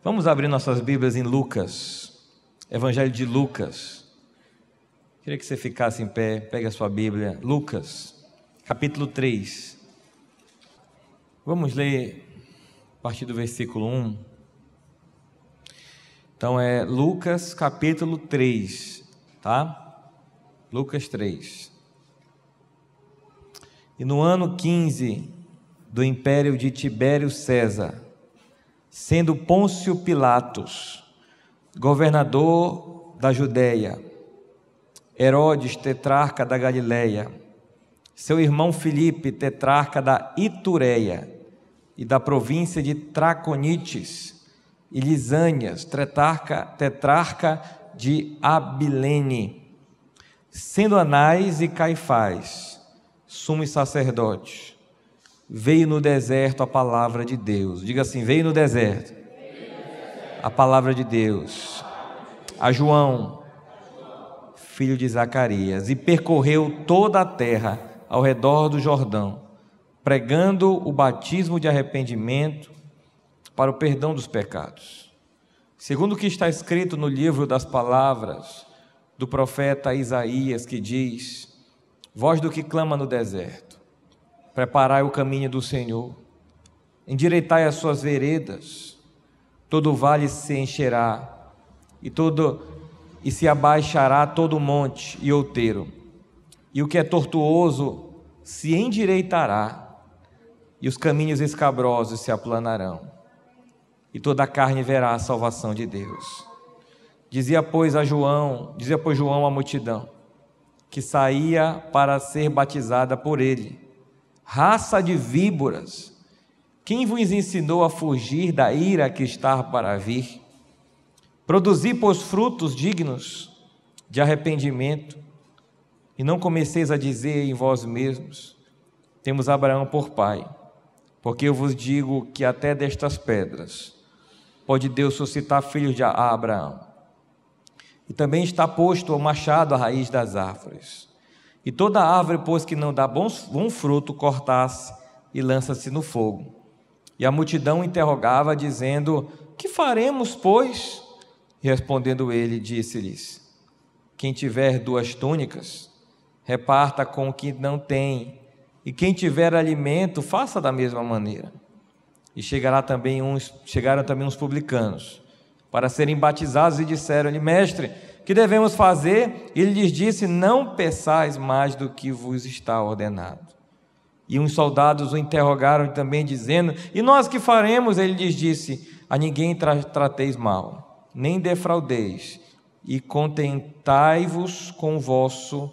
Vamos abrir nossas Bíblias em Lucas, Evangelho de Lucas. Queria que você ficasse em pé, pegue a sua Bíblia, Lucas, capítulo 3. Vamos ler a partir do versículo 1. Então é Lucas capítulo 3, tá? Lucas 3. E no ano 15 do império de Tibério César, sendo Pôncio Pilatos governador da Judéia, Herodes tetrarca da Galileia, seu irmão Filipe tetrarca da Itureia e da província de Traconites, e Lisânias tetrarca de Abilene, sendo Anás e Caifás sumos sacerdotes, veio no deserto a palavra de Deus. Diga assim: veio no deserto a palavra de Deus a João, filho de Zacarias, e percorreu toda a terra ao redor do Jordão, pregando o batismo de arrependimento para o perdão dos pecados, segundo o que está escrito no livro das palavras do profeta Isaías, que diz: voz do que clama no deserto, preparai o caminho do Senhor, endireitai as suas veredas, todo vale se encherá, e se abaixará todo monte e outeiro, e o que é tortuoso se endireitará, e os caminhos escabrosos se aplanarão, e toda a carne verá a salvação de Deus. Dizia pois João à multidão que saía para ser batizada por ele: raça de víboras, quem vos ensinou a fugir da ira que está para vir? Produzi, pois, frutos dignos de arrependimento, e não comeceis a dizer em vós mesmos: temos Abraão por pai, porque eu vos digo que até destas pedras pode Deus suscitar filhos de Abraão. E também está posto o machado à raiz das árvores, e toda árvore, pois, que não dá bom fruto, corta-se e lança-se no fogo. E a multidão interrogava, dizendo: que faremos, pois? E respondendo ele, disse-lhes: quem tiver 2 túnicas, reparta com o que não tem, e quem tiver alimento, faça da mesma maneira. E chegaram também uns publicanos para serem batizados, e disseram-lhe: mestre, que devemos fazer? E ele lhes disse: não peçais mais do que vos está ordenado. E uns soldados o interrogaram também, dizendo: e nós que faremos? Ele lhes disse: a ninguém trateis mal, nem defraudeis, e contentai-vos com o vosso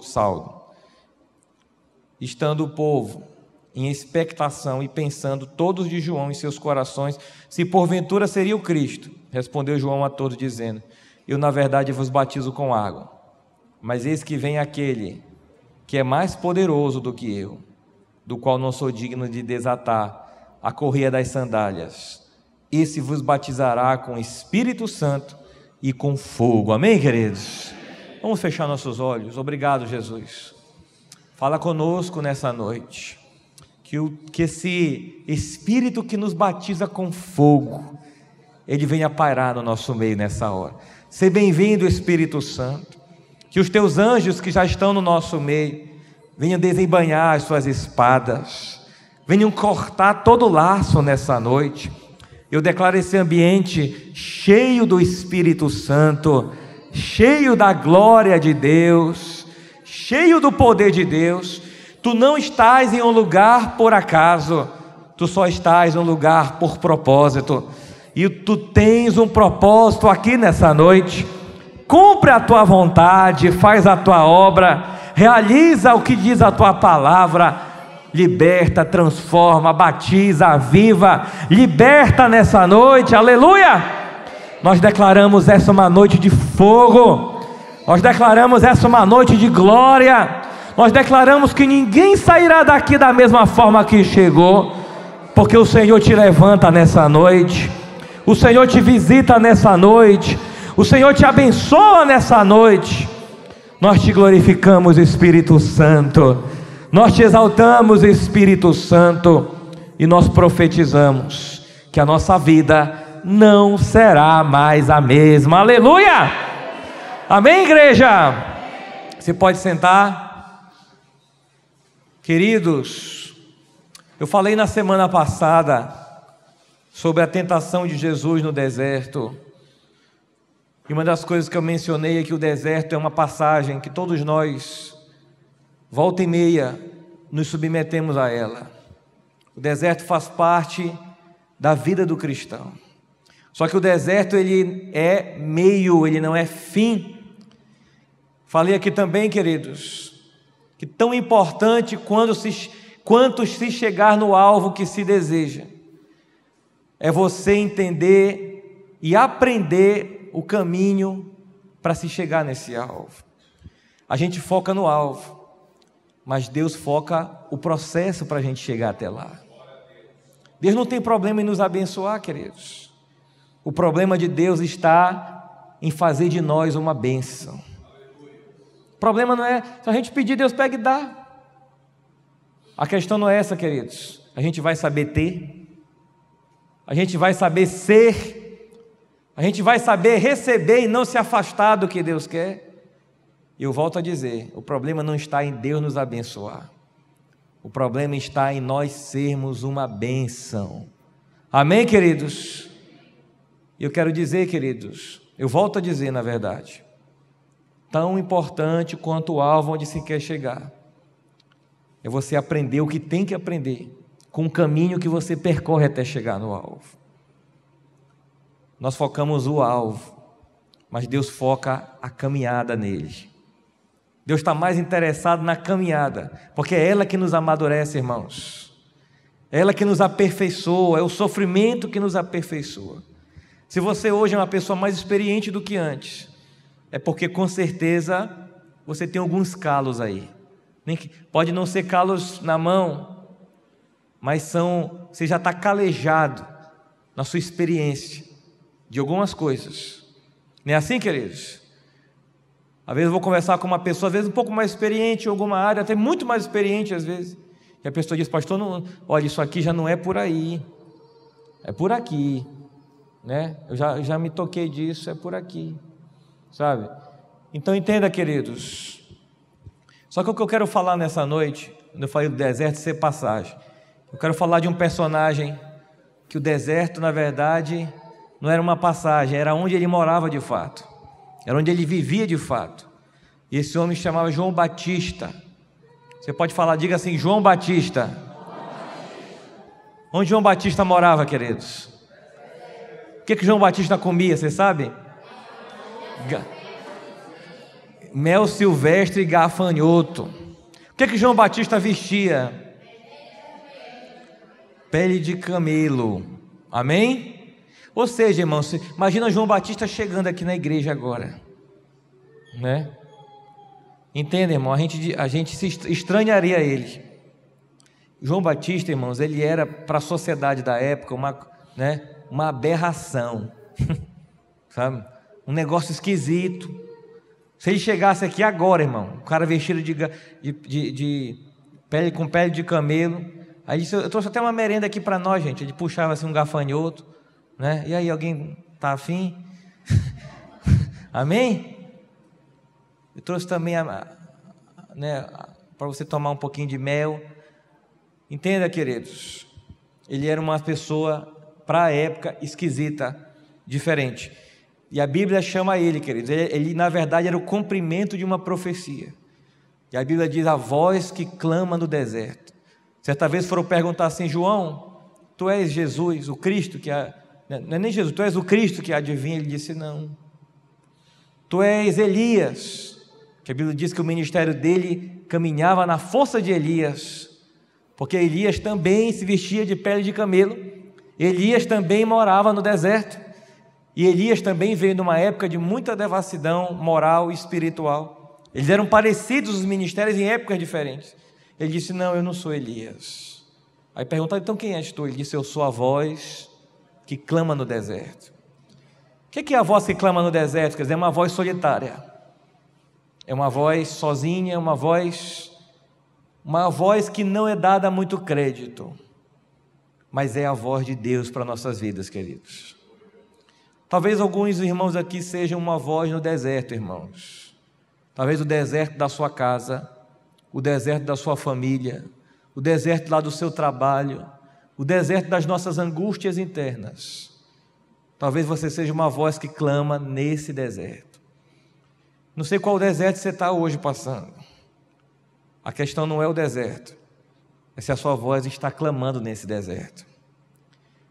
saldo. Estando o povo em expectação e pensando todos de João em seus corações, se porventura seria o Cristo, respondeu João a todos, dizendo: eu na verdade vos batizo com água, mas eis que vem aquele que é mais poderoso do que eu, do qual não sou digno de desatar a correia das sandálias. Esse vos batizará com Espírito Santo e com fogo. Amém, queridos? Vamos fechar nossos olhos. Obrigado, Jesus. Fala conosco nessa noite, que esse Espírito que nos batiza com fogo, ele venha pairar no nosso meio nessa hora. Seja bem-vindo, Espírito Santo. Que os teus anjos que já estão no nosso meio venham desembainhar as suas espadas, venham cortar todo o laço nessa noite. Eu declaro esse ambiente cheio do Espírito Santo, cheio da glória de Deus, cheio do poder de Deus. Tu não estás em um lugar por acaso, tu só estás em um lugar por propósito, e tu tens um propósito aqui nessa noite. Cumpre a tua vontade, faz a tua obra, realiza o que diz a tua palavra, liberta, transforma, batiza, aviva, liberta nessa noite, aleluia. Nós declaramos essa uma noite de fogo, nós declaramos essa uma noite de glória, nós declaramos que ninguém sairá daqui da mesma forma que chegou, porque o Senhor te levanta nessa noite, o Senhor te visita nessa noite, o Senhor te abençoa nessa noite. Nós te glorificamos, Espírito Santo, nós te exaltamos, Espírito Santo, e nós profetizamos que a nossa vida não será mais a mesma. Aleluia! Amém, igreja? Você pode sentar. Queridos, eu falei na semana passada sobre a tentação de Jesus no deserto. E uma das coisas que eu mencionei é que o deserto é uma passagem que todos nós, volta e meia, nos submetemos a ela. O deserto faz parte da vida do cristão. Só que o deserto, ele é meio, ele não é fim. Falei aqui também, queridos, que tão importante quanto se chegar no alvo que se deseja, é você entender e aprender o caminho para se chegar nesse alvo. A gente foca no alvo, mas Deus foca o processo para a gente chegar até lá. Deus não tem problema em nos abençoar, queridos. O problema de Deus está em fazer de nós uma bênção. O problema não é, se a gente pedir, Deus pega e dá. A questão não é essa, queridos. A gente vai saber ter, a gente vai saber ser, a gente vai saber receber e não se afastar do que Deus quer. E eu volto a dizer, o problema não está em Deus nos abençoar. O problema está em nós sermos uma bênção. Amém, queridos? Eu quero dizer, queridos, eu volto a dizer, na verdade, tão importante quanto o alvo onde se quer chegar, é você aprender o que tem que aprender, com o caminho que você percorre até chegar no alvo. Nós focamos o alvo, mas Deus foca a caminhada nele. Deus está mais interessado na caminhada, porque é ela que nos amadurece, irmãos. É ela que nos aperfeiçoa, é o sofrimento que nos aperfeiçoa. Se você hoje é uma pessoa mais experiente do que antes, é porque com certeza você tem alguns calos aí. Pode não ser calos na mão, mas você já está calejado na sua experiência de algumas coisas. Não é assim, queridos? Às vezes eu vou conversar com uma pessoa, às vezes um pouco mais experiente em alguma área, até muito mais experiente às vezes, e a pessoa diz, pastor, não, olha, isso aqui já não é por aí, é por aqui, né? Eu já me toquei disso, é por aqui, sabe? Então entenda, queridos, só que o que eu quero falar nessa noite, quando eu falei do deserto ser passagem, eu quero falar de um personagem que o deserto, na verdade, não era uma passagem, era onde ele morava de fato. Era onde ele vivia de fato. E esse homem se chamava João Batista. Você pode falar, diga assim, João Batista. Onde João Batista morava, queridos? O que João Batista comia, você sabe? Mel silvestre e gafanhoto. O que João Batista vestia? Pele de camelo. Amém? Ou seja, irmãos, imagina João Batista chegando aqui na igreja agora, né? Entenda, irmão, a gente se estranharia a ele. João Batista, irmãos, ele era para a sociedade da época uma aberração, sabe? Um negócio esquisito. Se ele chegasse aqui agora, irmão, o cara vestido de pele com pele de camelo, aí disse, eu trouxe até uma merenda aqui para nós, gente. Ele puxava assim um gafanhoto, né? E aí, alguém está afim? Amém? Eu trouxe também para você tomar um pouquinho de mel. Entenda, queridos, ele era uma pessoa, para a época, esquisita, diferente. E a Bíblia chama ele, queridos, ele na verdade era o cumprimento de uma profecia. E a Bíblia diz, a voz que clama no deserto. Certa vez foram perguntar assim, João, tu és Jesus, o Cristo que não é nem Jesus, tu és o Cristo que há de vir. Ele disse, não. Tu és Elias, que a Bíblia diz que o ministério dele caminhava na força de Elias, porque Elias também se vestia de pele de camelo, Elias também morava no deserto, e Elias também veio numa época de muita devassidão moral e espiritual. Eles eram parecidos, os ministérios, em épocas diferentes. Ele disse, não, eu não sou Elias. Aí perguntaram, então quem és tu? Ele disse, eu sou a voz que clama no deserto. O que é a voz que clama no deserto? Quer dizer, é uma voz solitária, é uma voz sozinha, uma voz que não é dada muito crédito, mas é a voz de Deus para nossas vidas, queridos. Talvez alguns irmãos aqui sejam uma voz no deserto, irmãos. Talvez o deserto da sua casa, o deserto da sua família, o deserto lá do seu trabalho, o deserto das nossas angústias internas. Talvez você seja uma voz que clama nesse deserto. Não sei qual deserto você está hoje passando. A questão não é o deserto, é se a sua voz está clamando nesse deserto.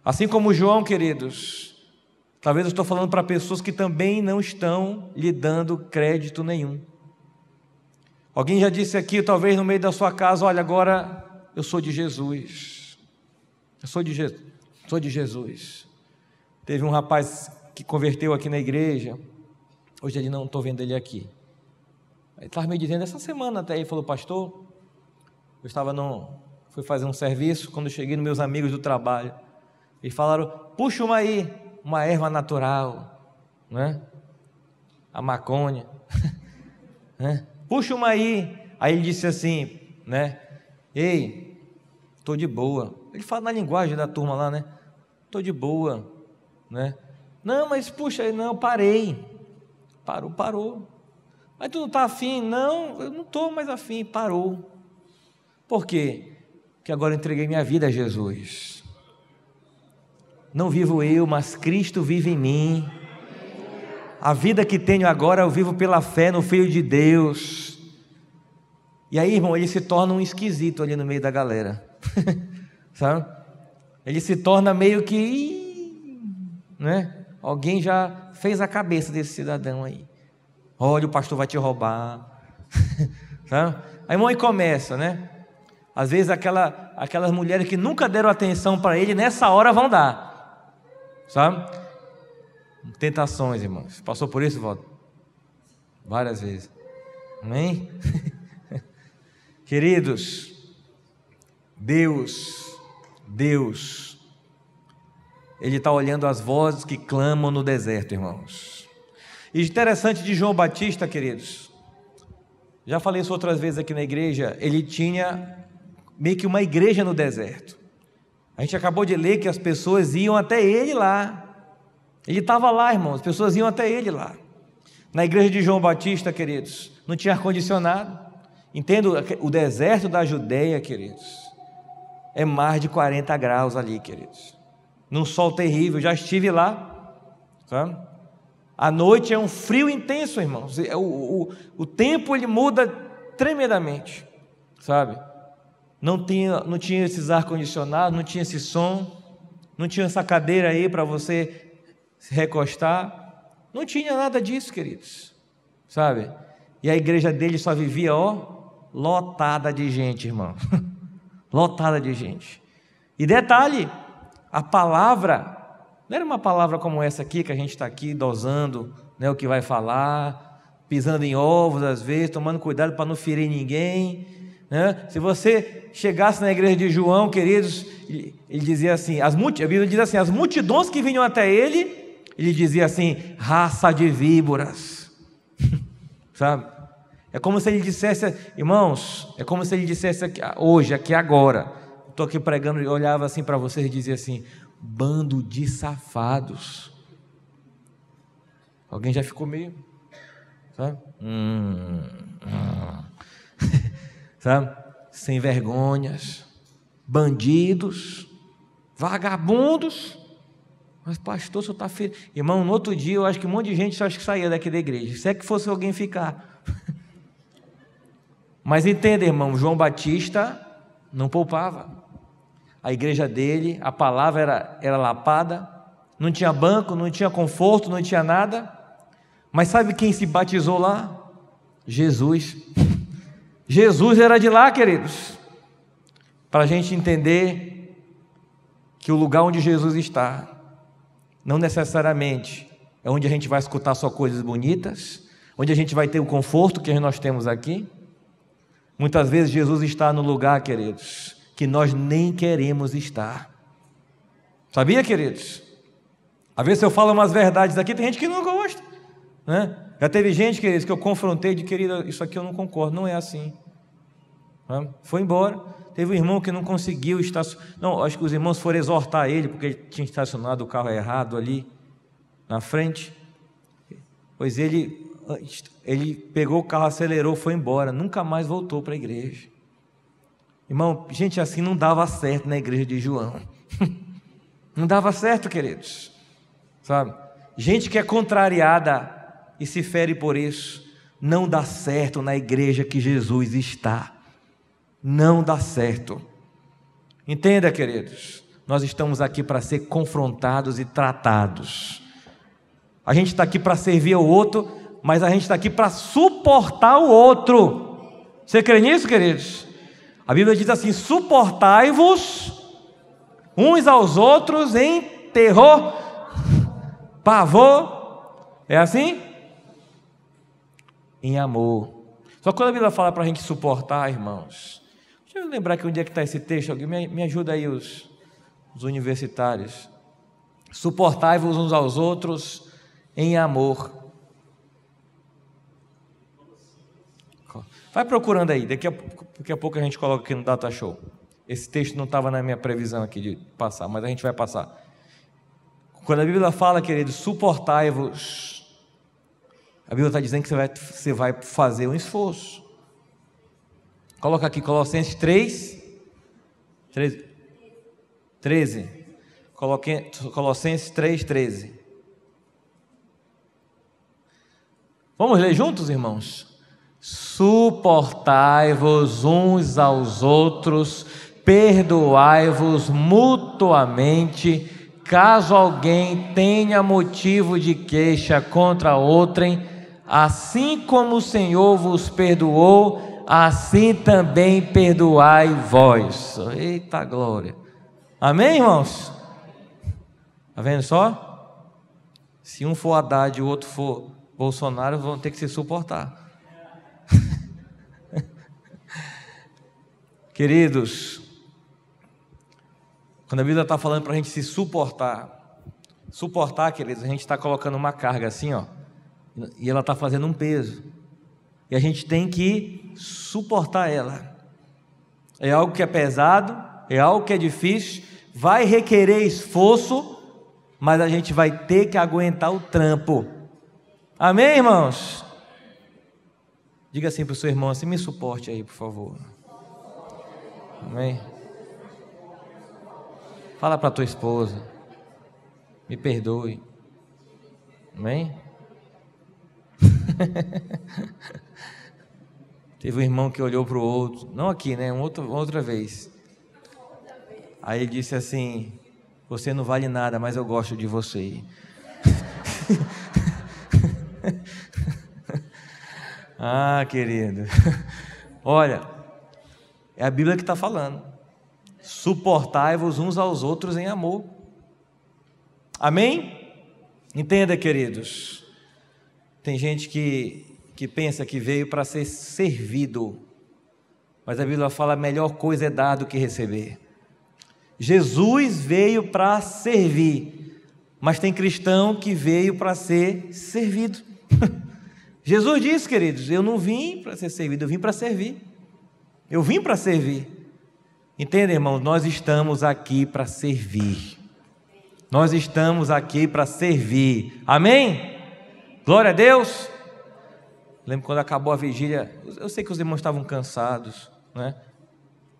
Assim como João, queridos, talvez eu estou falando para pessoas que também não estão lhe dando crédito nenhum. Alguém já disse aqui, talvez no meio da sua casa: olha, agora eu sou de Jesus. Eu sou de Jesus. Teve um rapaz que converteu aqui na igreja. Hoje ele não estou vendo ele aqui. Ele estava me dizendo essa semana até, ele falou: pastor, eu fui fazer um serviço, quando eu cheguei nos meus amigos do trabalho, eles falaram: puxa uma erva natural, né? A maconha, né? Puxa uma aí. Aí ele disse assim, né? Ei, estou de boa. Ele fala na linguagem da turma lá, né? Estou de boa, né? Não, mas puxa, não, parei. Parou. Mas tu não está afim? Não, eu não estou mais afim. Parou. Por quê? Porque agora eu entreguei minha vida a Jesus. Não vivo eu, mas Cristo vive em mim. A vida que tenho agora eu vivo pela fé no Filho de Deus. E aí, irmão, ele se torna um esquisito ali no meio da galera. Sabe? Ele se torna meio que, né? Alguém já fez a cabeça desse cidadão aí. Olha, o pastor vai te roubar. Sabe? Aí, irmão, aí começa, né? Às vezes aquelas mulheres que nunca deram atenção para ele, nessa hora vão dar. Sabe? Tentações, irmãos. Passou por isso, Valdo? Várias vezes. Amém? Queridos, Deus, Ele está olhando as vozes que clamam no deserto, irmãos. E interessante de João Batista, queridos, já falei isso outras vezes aqui na igreja, ele tinha meio que uma igreja no deserto. A gente acabou de ler que as pessoas iam até ele lá. Ele estava lá, irmãos, as pessoas iam até ele lá. Na igreja de João Batista, queridos, não tinha ar-condicionado. Entendo, o deserto da Judeia, queridos, é mais de 40 graus ali, queridos. Num sol terrível, já estive lá, sabe? À noite é um frio intenso, irmãos. O tempo ele muda tremendamente, sabe? Não tinha esses ar-condicionados, não tinha esse som, não tinha essa cadeira aí para você se recostar, não tinha nada disso, queridos, sabe? E a igreja dele só vivia, lotada de gente, irmão. Lotada de gente. E detalhe, a palavra não era uma palavra como essa aqui, que a gente está aqui dosando, né, o que vai falar, pisando em ovos às vezes, tomando cuidado para não ferir ninguém, né? Se você chegasse na igreja de João, queridos, ele dizia assim, a Bíblia diz assim, as multidões que vinham até ele dizia assim: raça de víboras. Sabe? É como se ele dissesse, irmãos, é como se ele dissesse aqui, hoje, aqui agora, estou aqui pregando e olhava assim para vocês e dizia assim: bando de safados. Alguém já ficou meio, sabe? Sabe? Sem vergonhas, bandidos, vagabundos. Mas pastor, o senhor está ferido. Irmão, no outro dia eu acho que um monte de gente acho que saía daqui da igreja, se é que fosse alguém ficar. Mas entenda, irmão, João Batista não poupava. A igreja dele, a palavra era lapada, não tinha banco, não tinha conforto, não tinha nada. Mas sabe quem se batizou lá? Jesus. Jesus era de lá, queridos. Para a gente entender que o lugar onde Jesus está, não necessariamente é onde a gente vai escutar só coisas bonitas, onde a gente vai ter o conforto que nós temos aqui. Muitas vezes Jesus está no lugar, queridos, que nós nem queremos estar. Sabia, queridos? Às vezes eu falo umas verdades aqui, tem gente que não gosta, né? Já teve gente, queridos, que eu confrontei de: querida, isso aqui eu não concordo, não é assim. Foi embora. Teve um irmão que não conseguiu estacionar. Não, acho que os irmãos foram exortar ele porque ele tinha estacionado o carro errado ali. na frente. Pois ele pegou o carro, acelerou, foi embora, nunca mais voltou para a igreja. Irmão, gente assim não dava certo na igreja de João. Não dava certo, queridos, sabe? Gente que é contrariada e se fere por isso, não dá certo na igreja que Jesus está. Não dá certo. Entenda, queridos, nós estamos aqui para ser confrontados e tratados. A gente está aqui para servir ao outro, mas a gente está aqui para suportar o outro. Você crê nisso, queridos? A Bíblia diz assim: suportai-vos uns aos outros em terror, pavor. É assim? Em amor. Só que quando a Bíblia fala para a gente suportar, irmãos, deixa eu lembrar que onde é que está esse texto. Alguém me ajuda aí, os universitários. Suportai-vos uns aos outros em amor. Vai procurando aí, daqui a pouco a gente coloca aqui no Data Show. Esse texto não estava na minha previsão aqui de passar, mas a gente vai passar. Quando a Bíblia fala, queridos, suportai-vos, a Bíblia está dizendo que você vai fazer um esforço. Coloca aqui Colossenses 13. Colossenses 3:13. Vamos ler juntos, irmãos? Suportai-vos uns aos outros, perdoai-vos mutuamente, caso alguém tenha motivo de queixa contra outrem, assim como o Senhor vos perdoou, assim também perdoai vós. Eita glória! Amém, irmãos? Está vendo só? Se um for Haddad e o outro for Bolsonaro, vão ter que se suportar. Queridos, quando a Bíblia está falando para a gente se suportar, queridos, a gente está colocando uma carga assim, ó, e ela está fazendo um peso, e a gente tem que suportar ela. É algo que é pesado, é algo que é difícil, vai requerer esforço, mas a gente vai ter que aguentar o trampo. Amém, irmãos? Diga assim para o seu irmão assim: me suporte aí, por favor. Amém? Fala para a tua esposa: me perdoe. Amém? Teve um irmão que olhou para o outro, não aqui, né? Outra vez. Aí ele disse assim: você não vale nada, mas eu gosto de você. Ah, querido, olha, é a Bíblia que está falando. Suportai-vos uns aos outros em amor. Amém? Entenda, queridos, tem gente que pensa que veio para ser servido, mas a Bíblia fala: a melhor coisa é dar do que receber. Jesus veio para servir, mas tem cristão que veio para ser servido. Jesus disse, queridos: eu não vim para ser servido, eu vim para servir. Eu vim para servir. Entenda, irmãos, nós estamos aqui para servir. Nós estamos aqui para servir. Amém? Glória a Deus. Lembro quando acabou a vigília, eu sei que os irmãos estavam cansados, né?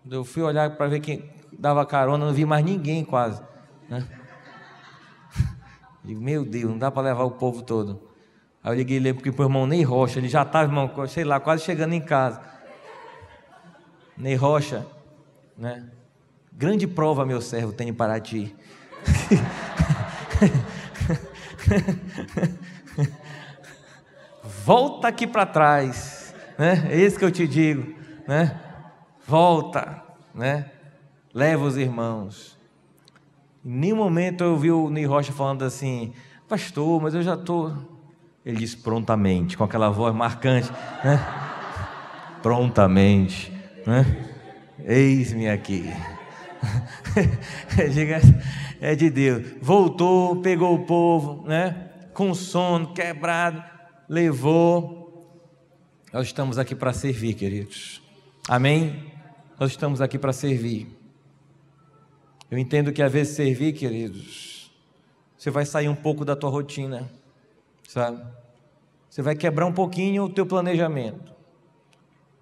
Eu fui olhar para ver quem dava carona, não vi mais ninguém quase, né? Digo, meu Deus, não dá para levar o povo todo. Aí eu liguei para o irmão Ney Rocha, ele já estava, irmão, sei lá, quase chegando em casa. Ney Rocha, né? Grande prova, meu servo, tem para ti. Volta aqui para trás, né? É isso que eu te digo, né? Volta, né? Leva os irmãos. Em nenhum momento eu vi o Ney Rocha falando assim: pastor, mas eu já estou... Ele diz prontamente, com aquela voz marcante, né? Prontamente, né? Eis-me aqui. É de Deus. Voltou, pegou o povo, né? Com sono, quebrado, levou. Nós estamos aqui para servir, queridos. Amém? Nós estamos aqui para servir. Eu entendo que às vezes servir, queridos, você vai sair um pouco da tua rotina, sabe? Você vai quebrar um pouquinho o teu planejamento,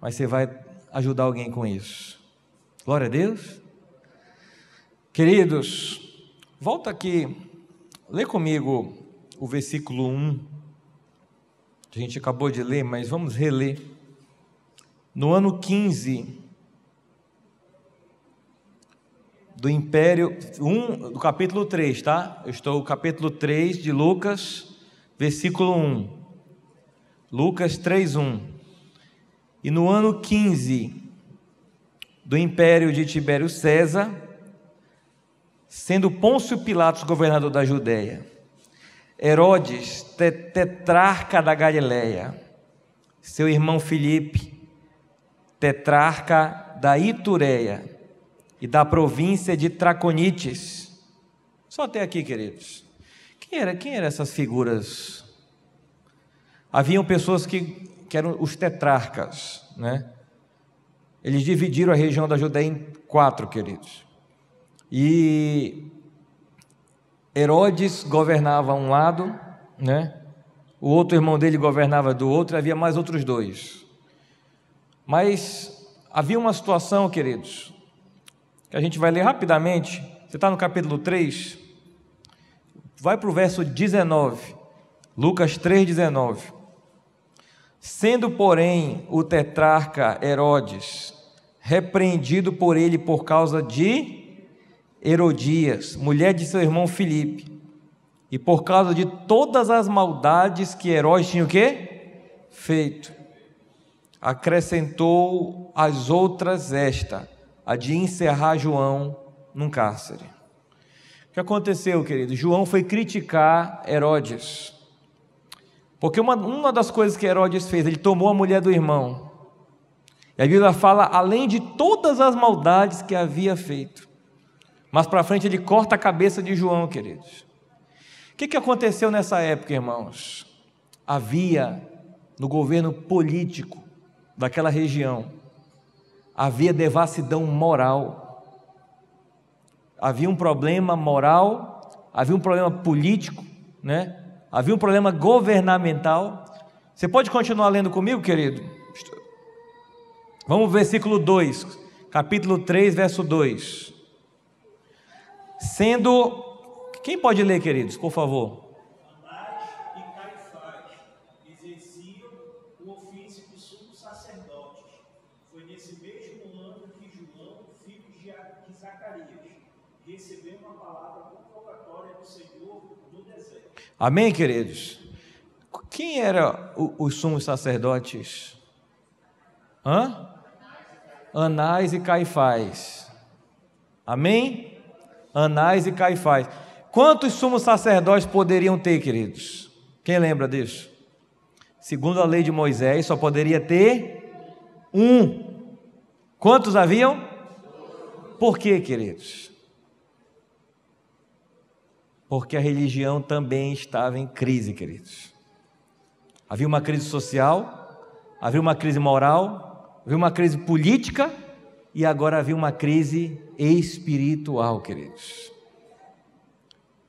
mas você vai ajudar alguém com isso. Glória a Deus. Queridos, volta aqui, lê comigo o versículo 1, que a gente acabou de ler, mas vamos reler. No ano 15 do Império, do capítulo 3, tá? Eu estou no capítulo 3 de Lucas, versículo 1. Lucas 3:1. E no ano 15 do Império de Tibério César, sendo Pôncio Pilatos governador da Judéia, Herodes, tetrarca da Galileia, seu irmão Filipe, tetrarca da Itureia e da província de Traconites. Só até aqui, queridos. Quem eram essas figuras? Haviam pessoas que eram os tetrarcas, né? Eles dividiram a região da Judéia em 4, queridos. E Herodes governava um lado, né? O outro irmão dele governava do outro, e havia mais outros 2. Mas havia uma situação, queridos, que a gente vai ler rapidamente. Você está no capítulo 3, vai para o verso 19, Lucas 3:19. Sendo, porém, o tetrarca Herodes repreendido por ele por causa de Herodias, mulher de seu irmão Filipe, e por causa de todas as maldades que Herodes tinha o quê? Feito, acrescentou as outras esta, a de encerrar João num cárcere. O que aconteceu, querido? João foi criticar Herodes, porque uma das coisas que Herodes fez, ele tomou a mulher do irmão, e a Bíblia fala, além de todas as maldades que havia feito. Mas para frente ele corta a cabeça de João, queridos. O que aconteceu nessa época, irmãos? Havia, no governo político daquela região, havia devassidão moral. Havia um problema moral, havia um problema político, né? Havia um problema governamental. Você pode continuar lendo comigo, querido? Vamos ao versículo 2, capítulo 3, verso 2. Sendo, quem pode ler, queridos, por favor? Anás e Caifás exerciam o ofício de sumos sacerdotes. Foi nesse mesmo ano que João, filho de Zacarias, recebeu uma palavra convocatória do Senhor no deserto. Amém, queridos? Quem eram os sumos sacerdotes? Anás e Caifás. Amém? Anás e Caifás. Quantos sumos sacerdotes poderiam ter, queridos? Quem lembra disso? Segundo a lei de Moisés, só poderia ter um. Quantos haviam? Por quê, queridos? Porque a religião também estava em crise, queridos. Havia uma crise social, havia uma crise moral, havia uma crise política e agora havia uma crise espiritual, queridos.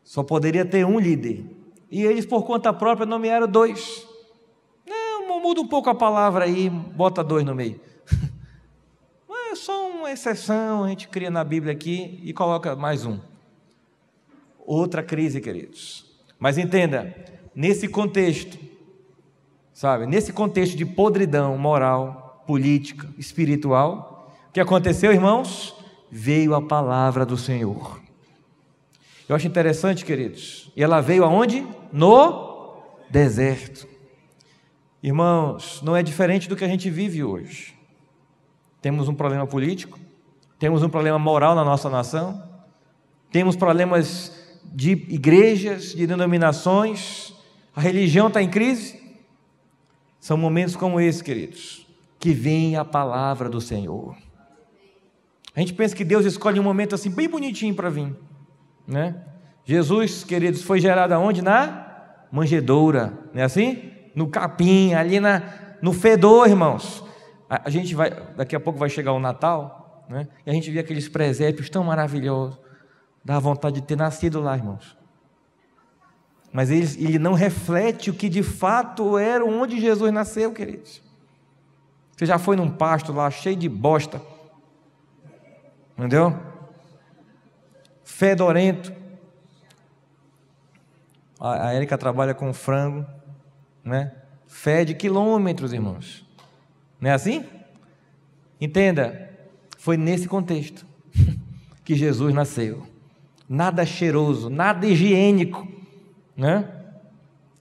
Só poderia ter um líder. E eles, por conta própria, nomearam 2. Não, muda um pouco a palavra aí, bota 2 no meio. É só uma exceção, a gente cria na Bíblia aqui e coloca mais um. Outra crise, queridos. Mas entenda, nesse contexto, sabe, nesse contexto de podridão moral, política, espiritual, o que aconteceu, irmãos? Veio a palavra do Senhor. Eu acho interessante, queridos. E ela veio aonde? No deserto. Irmãos, não é diferente do que a gente vive hoje. Temos um problema político, temos um problema moral na nossa nação, temos problemas de igrejas, de denominações, a religião está em crise. São momentos como esse, queridos, que vem a palavra do Senhor. A gente pensa que Deus escolhe um momento assim bem bonitinho para vir, né? Jesus, queridos, foi gerado aonde? Na manjedoura, não é assim? No capim, ali no fedor, irmãos. A gente vai, daqui a pouco vai chegar o Natal, né? E a gente vê aqueles presépios tão maravilhosos. Dá vontade de ter nascido lá, irmãos. mas ele não reflete o que de fato era onde Jesus nasceu, queridos. Você já foi num pasto lá cheio de bosta, entendeu? Fedorento. A Érica trabalha com frango, né? Fede quilômetros, irmãos. Não é assim? Entenda, foi nesse contexto que Jesus nasceu. Nada cheiroso, nada higiênico, né?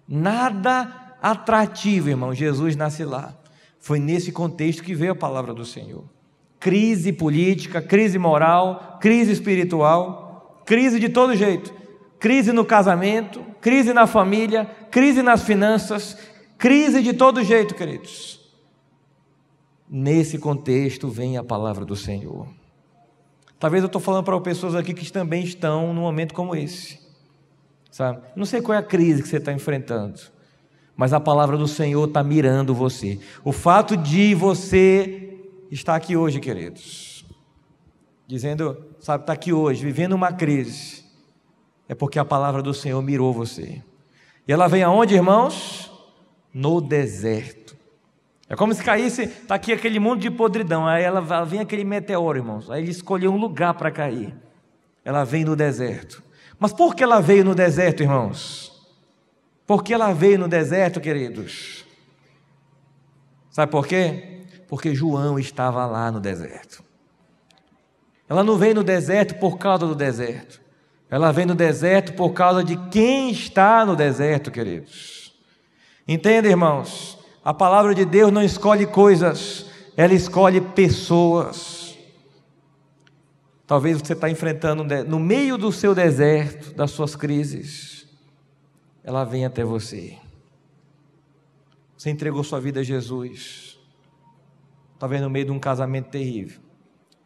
Nada atrativo, irmão. Jesus nasce lá. Foi nesse contexto que veio a palavra do Senhor. Crise política, crise moral, crise espiritual, crise de todo jeito. Crise no casamento, crise na família, crise nas finanças, crise de todo jeito, queridos. Nesse contexto vem a palavra do Senhor. Talvez eu estou falando para pessoas aqui que também estão num momento como esse, sabe? Não sei qual é a crise que você está enfrentando, mas a palavra do Senhor está mirando você. O fato de você estar aqui hoje, queridos, dizendo, sabe, está aqui hoje, vivendo uma crise, é porque a palavra do Senhor mirou você. E ela vem aonde, irmãos? No deserto. É como se caísse, está aqui aquele mundo de podridão, aí ela vem aquele meteoro, irmãos, aí ele escolheu um lugar para cair. Ela vem no deserto. Mas por que ela veio no deserto, irmãos? Por que ela veio no deserto, queridos? Sabe por quê? Porque João estava lá no deserto. Ela não veio no deserto por causa do deserto. Ela vem no deserto por causa de quem está no deserto, queridos. Entenda, irmãos, a palavra de Deus não escolhe coisas, ela escolhe pessoas. Talvez você está enfrentando, no meio do seu deserto, das suas crises, ela vem até você. Você entregou sua vida a Jesus, talvez no meio de um casamento terrível,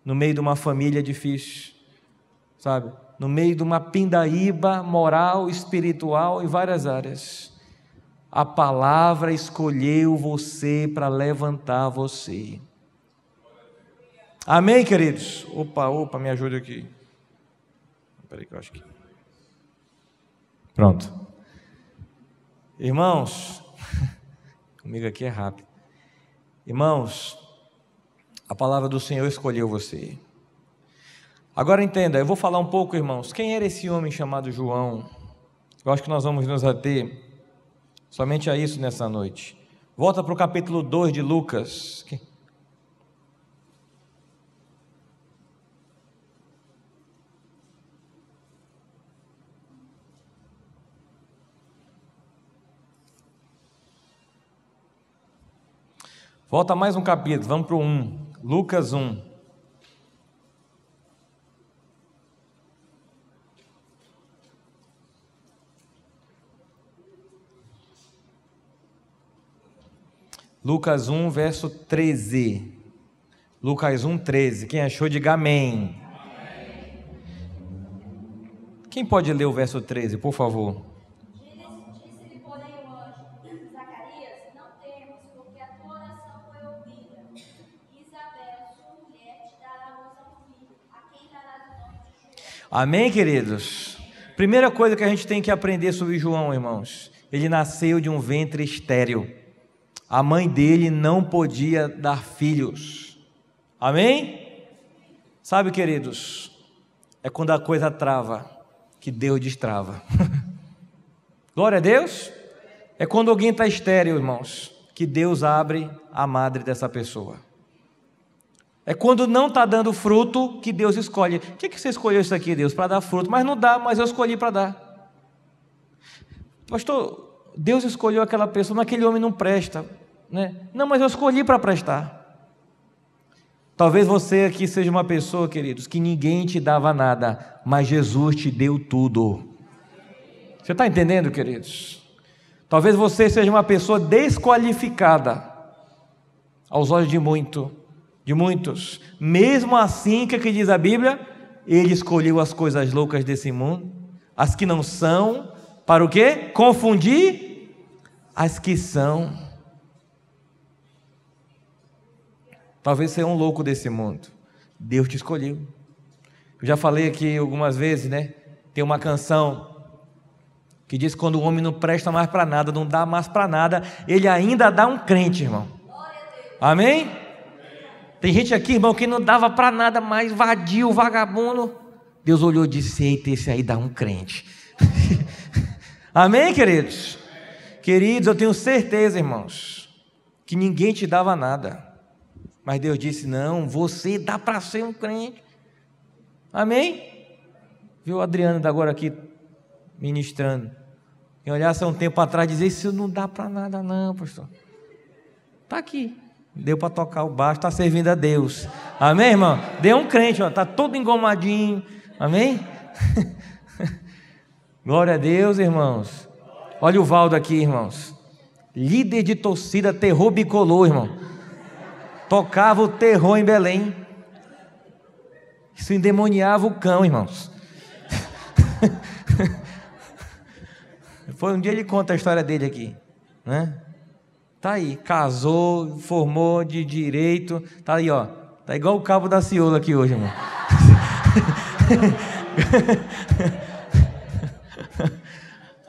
no meio de uma família difícil, sabe? No meio de uma pindaíba moral, espiritual, em várias áreas. A palavra escolheu você para levantar você. Amém, queridos? Opa, me ajude aqui. Espera aí que eu acho que... Pronto. Irmãos, comigo aqui é rápido. Irmãos, a palavra do Senhor escolheu você. Agora entenda, eu vou falar um pouco, irmãos, quem era esse homem chamado João? Eu acho que nós vamos nos ater somente a isso nessa noite. Volta para o capítulo 2 de Lucas. Volta mais um capítulo, vamos para o 1. Lucas 1. Lucas 1, verso 13. Lucas 1, 13. Quem achou, diga amém. Amém. Quem pode ler o verso 13, por favor? Disse-lhe, porém, o anjo: Zacarias, não temas, porque a tua oração foi ouvida. Isabel, sua mulher, te dará à luz a um filho, a quem darás o nome de João. Amém, queridos? Primeira coisa que a gente tem que aprender sobre João, irmãos. Ele nasceu de um ventre estéril. A mãe dele não podia dar filhos. Amém? Sabe, queridos, é quando a coisa trava que Deus destrava. Glória a Deus. É quando alguém está estéril, irmãos, que Deus abre a madre dessa pessoa. É quando não está dando fruto que Deus escolhe. O que você escolheu isso aqui, Deus? Para dar fruto. Mas não dá, mas eu escolhi para dar. Pastor, Deus escolheu aquela pessoa, mas aquele homem não presta, né? Não, mas eu escolhi para prestar. Talvez você aqui seja uma pessoa, queridos, que ninguém te dava nada, mas Jesus te deu tudo. Você está entendendo, queridos? Talvez você seja uma pessoa desqualificada aos olhos de muitos. Mesmo assim, o que diz a Bíblia? Ele escolheu as coisas loucas desse mundo, as que não são, para o quê? Confundir as que são. Talvez você é um louco desse mundo. Deus te escolheu. Eu já falei aqui algumas vezes, né? Tem uma canção que diz que quando o homem não presta mais para nada, não dá mais para nada, ele ainda dá um crente, irmão. Amém? Tem gente aqui, irmão, que não dava para nada mais, vadio, vagabundo. Deus olhou e disse: eita, esse aí dá um crente. Amém, queridos? Queridos, eu tenho certeza, irmãos, que ninguém te dava nada, mas Deus disse: não, você dá para ser um crente. Amém? Viu o Adriano agora aqui ministrando. Quem olhasse há um tempo atrás dizia: isso não dá para nada não, pastor. Está aqui, deu para tocar o baixo, está servindo a Deus. Amém, irmão? Deu um crente, está todo engomadinho. Amém? Glória a Deus, irmãos. Olha o Valdo aqui, irmãos. Líder de torcida terror bicolor, irmão. Tocava o terror em Belém. Isso endemoniava o cão, irmãos. Foi um dia ele conta a história dele aqui, né? Tá aí, casou, formou de direito, tá aí, ó. Tá igual o cabo da Ciola aqui hoje, irmão.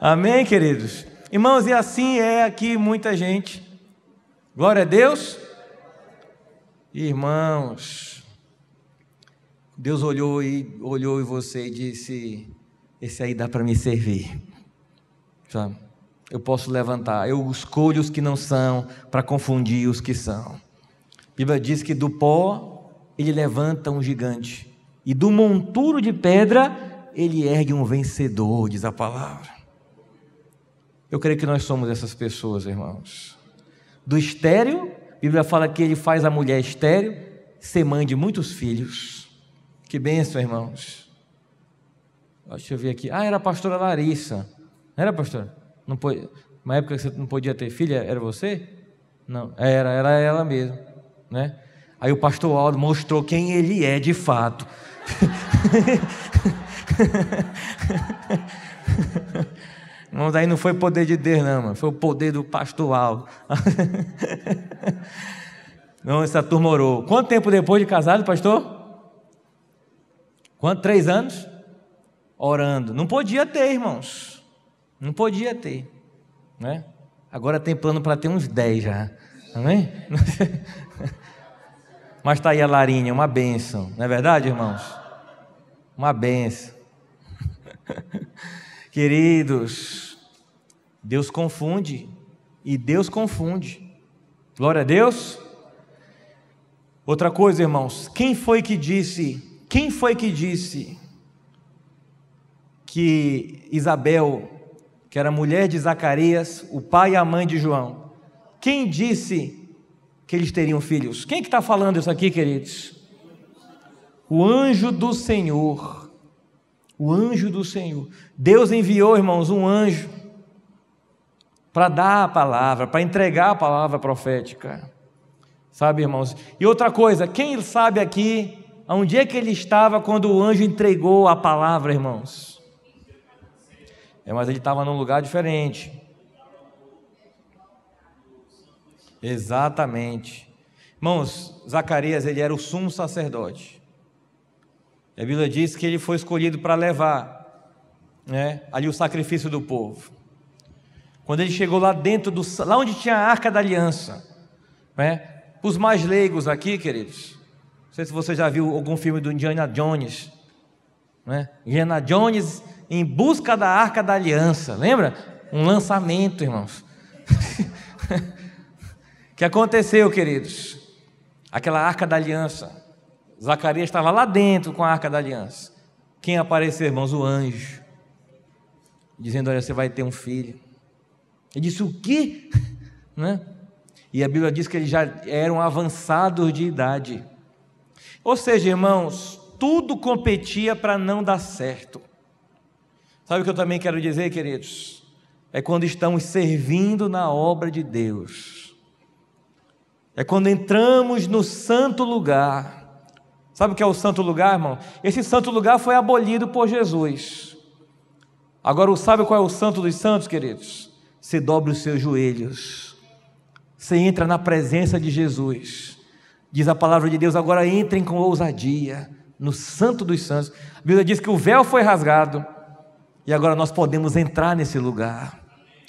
Amém, queridos? Irmãos, e assim é aqui muita gente. Glória a Deus. Irmãos, Deus olhou em você e disse: esse aí dá para me servir. Sabe? Eu posso levantar, eu escolho os que não são para confundir os que são. A Bíblia diz que do pó ele levanta um gigante, e do monturo de pedra ele ergue um vencedor, diz a palavra. Eu creio que nós somos essas pessoas, irmãos. Do estéril, a Bíblia fala que ele faz a mulher estéril ser mãe de muitos filhos. Que bênção, irmãos. Deixa eu ver aqui. Era a pastora Larissa. Não era, pastora? Não pode, uma época que você não podia ter filha, era você? Não, era ela mesmo, né? Aí o pastor Aldo mostrou quem ele é de fato. Mas aí não foi poder de Deus, não, mano. Foi o poder do pastor Aldo. Não, essa turma orou. Quanto tempo depois de casado, pastor? Quanto? 3 anos? Orando. Não podia ter, irmãos. Não podia ter, né? Agora tem plano para ter uns 10 já. Amém? Mas está aí a Larinha, uma bênção. Não é verdade, irmãos? Uma bênção. Queridos, Deus confunde, e Deus confunde. Glória a Deus. Outra coisa, irmãos, quem foi que disse que Isabel, que era mulher de Zacarias, o pai e a mãe de João, quem disse que eles teriam filhos? Quem que está falando isso aqui, queridos? O anjo do Senhor. O anjo do Senhor. Deus enviou, irmãos, um anjo para dar a palavra, para entregar a palavra profética. Sabe, irmãos? E outra coisa, quem sabe aqui onde é que ele estava quando o anjo entregou a palavra, irmãos? Mas ele estava num lugar diferente. Exatamente. Irmãos, Zacarias, ele era o sumo sacerdote. A Bíblia diz que ele foi escolhido para levar, né, ali o sacrifício do povo. Quando ele chegou lá dentro, lá onde tinha a Arca da Aliança, né, os mais leigos aqui, queridos, não sei se você já viu algum filme do Indiana Jones, né? Indiana Jones em busca da Arca da Aliança, lembra? Um lançamento, irmãos. O que aconteceu, queridos? Aquela Arca da Aliança, Zacarias estava lá dentro com a Arca da Aliança. Quem apareceu, irmãos? O anjo, dizendo: olha, você vai ter um filho. Ele disse: o quê? Né? E a Bíblia diz que eles já eram avançados de idade. Ou seja, irmãos, tudo competia para não dar certo. Sabe o que eu também quero dizer, queridos? É quando estamos servindo na obra de Deus. É quando entramos no santo lugar. Sabe o que é o santo lugar, irmão? Esse santo lugar foi abolido por Jesus. Agora, sabe qual é o santo dos santos, queridos? Você dobra os seus joelhos. Você entra na presença de Jesus. Diz a palavra de Deus: agora entrem com ousadia no santo dos santos. A Bíblia diz que o véu foi rasgado. E agora nós podemos entrar nesse lugar.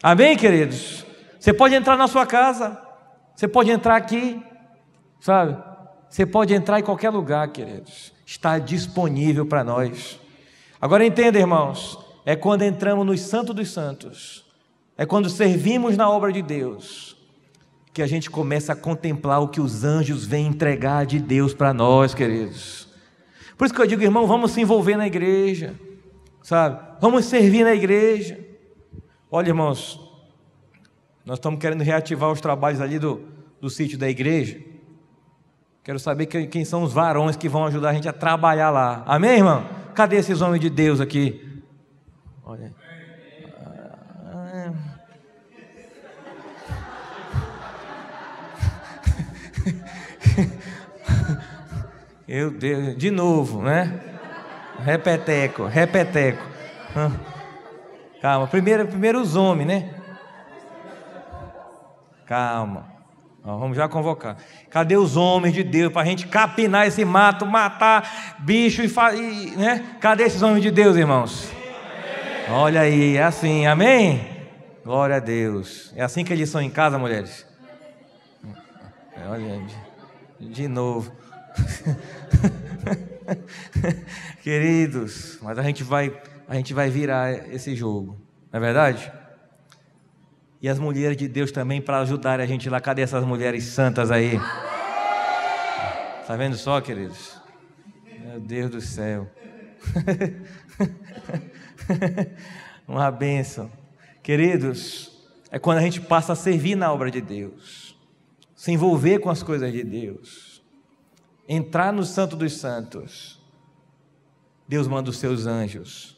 Amém, queridos? Você pode entrar na sua casa, você pode entrar aqui, sabe? Você pode entrar em qualquer lugar, queridos. Está disponível para nós. Agora entenda, irmãos, é quando entramos no Santo dos Santos, é quando servimos na obra de Deus, que a gente começa a contemplar o que os anjos vêm entregar de Deus para nós, queridos. Por isso que eu digo, irmão, vamos se envolver na igreja, sabe? Vamos servir na igreja. Olha, irmãos, nós estamos querendo reativar os trabalhos ali do sítio da igreja. Quero saber quem são os varões que vão ajudar a gente a trabalhar lá. Amém, irmão? Cadê esses homens de Deus aqui? Olha. Meu Deus, de novo, né? Repeteco. Calma, primeiro os homens, né? Calma, vamos já convocar. Cadê os homens de Deus para a gente capinar esse mato, matar bicho né? Cadê esses homens de Deus, irmãos? Olha aí, é assim, amém? Glória a Deus. É assim que eles são em casa, mulheres? Olha, de novo. Queridos, mas a gente vai virar esse jogo, não é verdade? E as mulheres de Deus também para ajudarem a gente lá. Cadê essas mulheres santas aí? Está vendo só, queridos? Meu Deus do céu. Uma bênção. Queridos, é quando a gente passa a servir na obra de Deus, se envolver com as coisas de Deus, entrar no Santo dos Santos. Deus manda os seus anjos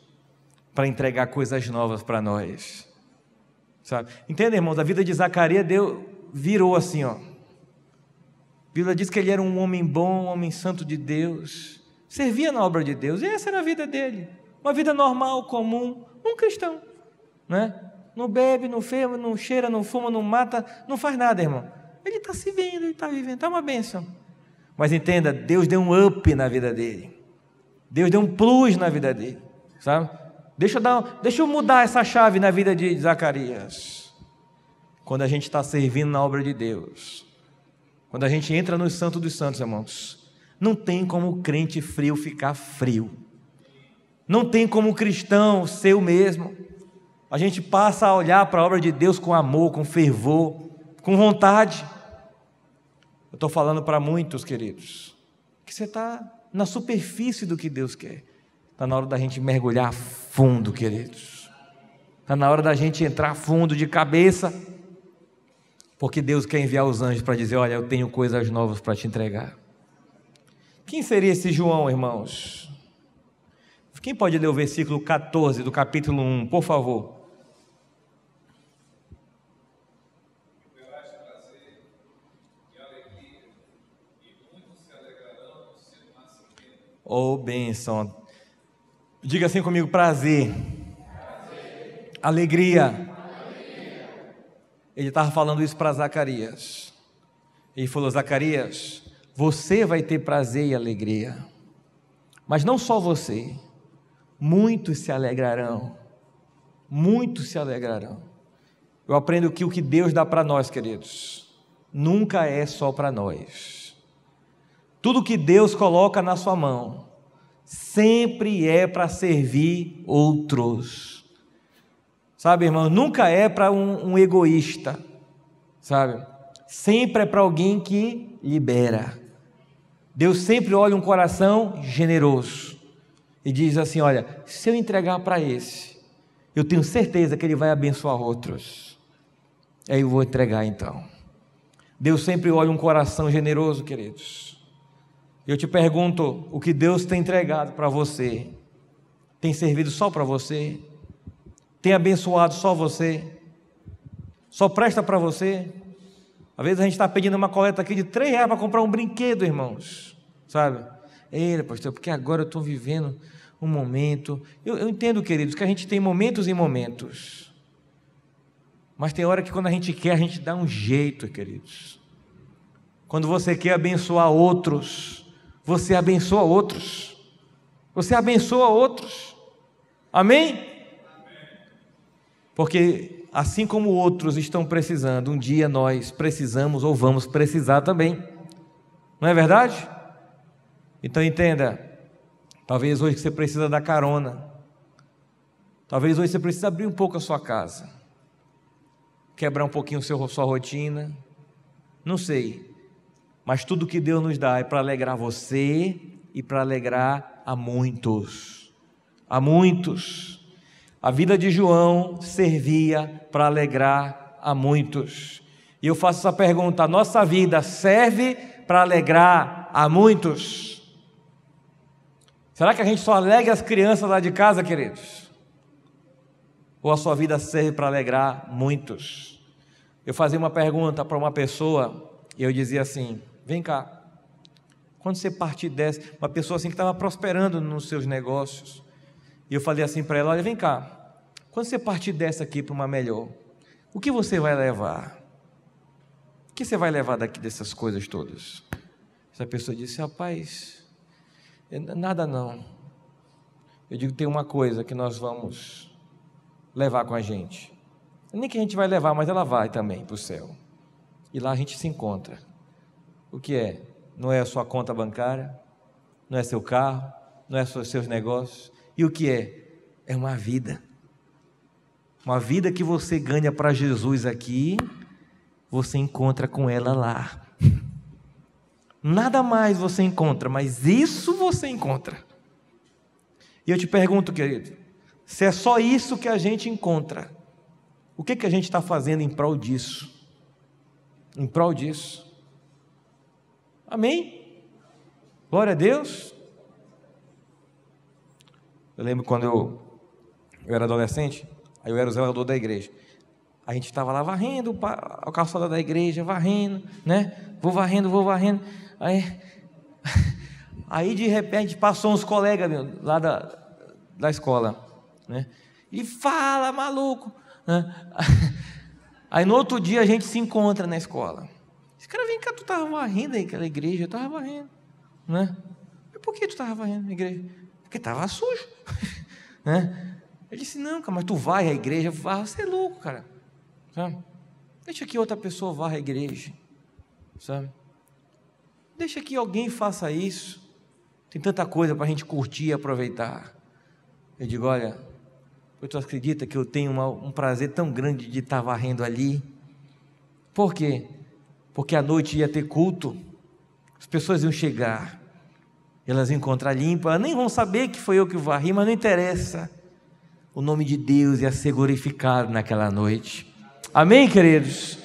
para entregar coisas novas para nós, sabe? Entende, irmãos? A vida de Zacarias virou assim, ó. A Bíblia diz que ele era um homem bom, um homem santo de Deus, servia na obra de Deus, e essa era a vida dele, uma vida normal, comum, um cristão, né? Não bebe, não fuma, não cheira, não fuma, não mata, não faz nada, irmão. Ele está se vendo, ele está vivendo, está uma bênção. Mas entenda, Deus deu um up na vida dele, Deus deu um plus na vida dele, sabe? Deixa eu mudar essa chave na vida de Zacarias. Quando a gente está servindo na obra de Deus, quando a gente entra no Santo dos Santos, irmãos, não tem como o crente frio ficar frio, não tem como o cristão ser o mesmo. A gente passa a olhar para a obra de Deus com amor, com fervor, com vontade. Eu estou falando para muitos, queridos, que você está na superfície do que Deus quer. Está na hora da gente mergulhar fundo, queridos. Está na hora da gente entrar fundo de cabeça, porque Deus quer enviar os anjos para dizer: olha, eu tenho coisas novas para te entregar. Quem seria esse João, irmãos? Quem pode ler o versículo 14 do capítulo 1, por favor? Oh, bênção. Diga assim comigo: prazer. Alegria. Ele estava falando isso para Zacarias. Ele falou: Zacarias, você vai ter prazer e alegria, mas não só você, muitos se alegrarão. Muitos se alegrarão. Eu aprendo que o que Deus dá para nós, queridos, nunca é só para nós. Tudo que Deus coloca na sua mão sempre é para servir outros, sabe, irmão? Nunca é para um egoísta, sabe? Sempre é para alguém que libera. Deus sempre olha um coração generoso e diz assim: olha, se eu entregar para esse, eu tenho certeza que ele vai abençoar outros. Aí eu vou entregar então. Deus sempre olha um coração generoso, queridos. Eu te pergunto, o que Deus tem entregado para você, tem servido só para você? Tem abençoado só você? Só presta para você? Às vezes a gente está pedindo uma coleta aqui de R$3 para comprar um brinquedo, irmãos, sabe? Ei, pastor, porque agora eu estou vivendo um momento. Eu entendo, queridos, que a gente tem momentos e momentos, mas tem hora que quando a gente quer, a gente dá um jeito, queridos. Quando você quer abençoar outros, você abençoa outros. Você abençoa outros. Amém? Porque assim como outros estão precisando, um dia nós precisamos ou vamos precisar também. Não é verdade? Então entenda, talvez hoje você precisa da carona. Talvez hoje você precise abrir um pouco a sua casa, quebrar um pouquinho sua rotina, não sei. Mas tudo que Deus nos dá é para alegrar você e para alegrar a muitos. A muitos. A vida de João servia para alegrar a muitos. E eu faço essa pergunta: a nossa vida serve para alegrar a muitos? Será que a gente só alegra as crianças lá de casa, queridos? Ou a sua vida serve para alegrar muitos? Eu fazia uma pergunta para uma pessoa e eu dizia assim: vem cá, quando você partir dessa, uma pessoa assim que estava prosperando nos seus negócios, e eu falei assim para ela: olha, vem cá, quando você partir dessa aqui para uma melhor, o que você vai levar? O que você vai levar daqui dessas coisas todas? Essa pessoa disse: rapaz, nada não. Eu digo: tem uma coisa que nós vamos levar com a gente, nem que a gente vai levar, mas ela vai também para o céu, e lá a gente se encontra. O que é? Não é a sua conta bancária, não é seu carro, não é seus negócios. E o que é? É uma vida que você ganha para Jesus aqui, você encontra com ela lá. Nada mais você encontra, mas isso você encontra. E eu te pergunto, querido, se é só isso que a gente encontra, o que a gente está fazendo em prol disso? Em prol disso? Amém? Glória a Deus. Eu lembro quando eu era adolescente, aí eu era o zelador da igreja. A gente estava lá varrendo a calçada da igreja, varrendo, né? Vou varrendo. Aí de repente passou uns colegas lá da escola, né? E fala, maluco, né? Aí no outro dia a gente se encontra na escola. Esse cara: vem cá, tu estava varrendo aí aquela igreja? Eu estava varrendo, né? E por que tu estava varrendo a igreja? Porque estava sujo, né? Ele disse: não, cara, mas tu varre a igreja? Você é louco, cara, sabe? Deixa que outra pessoa varre a igreja, sabe? Deixa que alguém faça isso. Tem tanta coisa para a gente curtir e aproveitar. Eu digo: olha, tu acredita que eu tenho um prazer tão grande de estar varrendo ali? Por quê? Porque à noite ia ter culto, as pessoas iam chegar, elas iam encontrar limpa, elas nem vão saber que foi eu que varri, mas não interessa, o nome de Deus ia ser glorificado naquela noite. Amém, queridos?